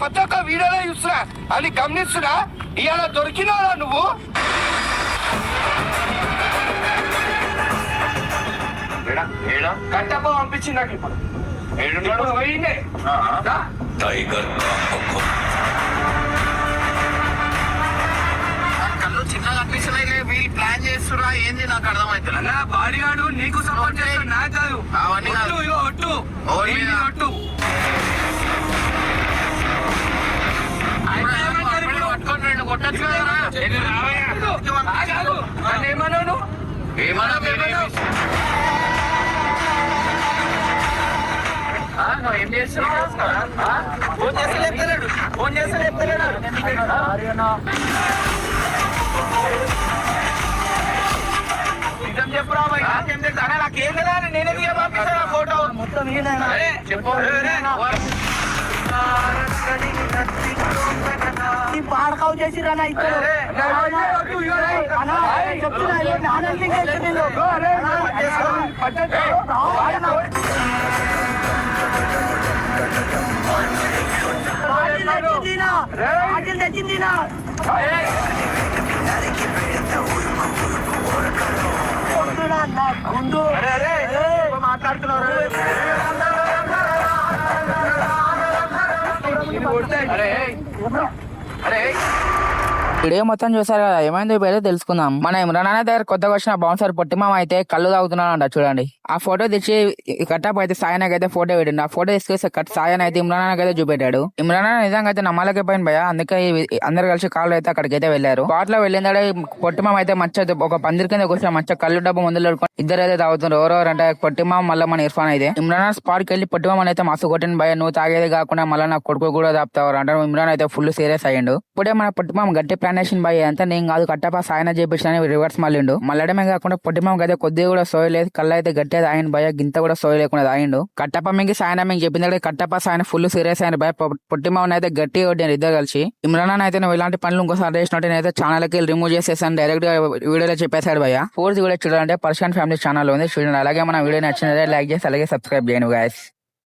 ప్రతి ఒక్క వీడియోలో చూస్తున్నా, అది గమనిస్తున్నా. ఇవాళ దొరికినారా నువ్వు? కట్టప్ప పంపించింది నాకు ఇప్పుడు. పోయిందే కళ్ళు చిన్నగా అనిపిస్తున్నాయి. వీళ్ళు ప్లాన్ చేస్తున్నా ఏంది నాకు అర్థమవుతుంది. బాడీగాడు నీకు సపోర్ట్ చేస్తాడు, నాకు కాదు. అవన్నీ ఒట్టు ఒట్టు పట్టుకొని రెండు కొట్టచ్చు. ఏమన్నాను ఏం చేస్తున్నాడు? ఫోన్ చేస్తే చెప్తలేడు, ఫోన్ చేస్తే చెప్తలేడు. నిజం చెప్పురా నాకేం కదా, నేనే పంపిస్తాను ఫోటో మొత్తం. చెప్పు పాడకావు చేసి రానా తెచ్చిందినా మాట్లాడుతున్నారు. వీడియో మొత్తం చూసారు కదా, ఏమైందో ఇప్పుడు తెలుసుకుందాం. మన ఇమ్రాన్ అన్న దగ్గర కొత్తగా వచ్చిన బౌన్సర్ పొట్టిమామ అయితే కళ్ళు తాగుతున్నాడు అంట. చూడండి ఆ ఫోటో తెచ్చి కట్టప్ అయితే సాయనకి అయితే ఫోటో పెట్టిండు. ఆ ఫోటో తీసుకొస్తే సాయన్ అయితే ఇమ్రాన్ అన్నకి అయితే చూపెట్టాడు. ఇమ్రాన్ అన్న నిజంగా అయితే నమ్మలేకపోయింది భయ. అందుకే అందరు కలిసి కాళ్ళు అయితే అక్కడికి అయితే వెళ్లారు. స్పాట్ లో వెళ్ళిందే పొట్టిమామ అయితే మచ్చ ఒక పందిరి కింద కూర్చొని మచ్చ కళ్ళు డబ్బు ముందు ఇద్దరు అయితే తాగుతున్నారు. ఎవరెవరు అంటే పొట్టిమామ మళ్ళీ మన ఇర్ఫాన్ అయితే. ఇమ్రాన్ అన్న స్పాట్ కి వెళ్ళి పొట్టిమామ అయితే మస్తు కొట్టింది భయ. నువ్వు తాగేది కాకుండా మళ్ళీ నా కొడుకు కూడా తాపుతావు అంటే ఇమ్రాన్ అయితే ఫుల్ సీరియస్ అయ్యిండు. ఇప్పుడే మన పొట్టిమామ గట్టి ప్లానేషన్ భయ అంతా నేను కాదు కట్టప సాయన చేపించిన రివర్స్ మళ్ళిండు. మళ్ళడమే కాకుండా పొట్టిమామ అయితే కొద్దిగా కూడా సోయలేదు. కళ్ళు అయితే గట్టిగా తాగిండు భయ. గింత కూడా సోయ లేకుండా తాగిండు. కట్టప మీకు సాయన మీకు చెప్పింది కట్టప సాయన ఫుల్ సీరియస్ అయిన భయ. పొట్టిమామని అయితే గట్టిగా కొట్టాను ఇద్దరు కలిసి. ఇమ్రాన్ అయితే నువ్వు ఇలాంటి పనులు ఇంకోసారి చేసినట్టు నేనైతే ఛానల్ కి రిమూవ్ చేసేసాను డైరెక్ట్ గా వీడియోలో చెప్పేశాడు భయ. ఫోర్త్ వీడియో చూడాలంటే పర్షియన్ ఫ్యామిలీ ఛానల్ ఉంది చూడండి. అలాగే మన వీడియో నచ్చినదే లైక్ చేసి అలాగే సబ్స్క్రైబ్ చేయండి గైస్.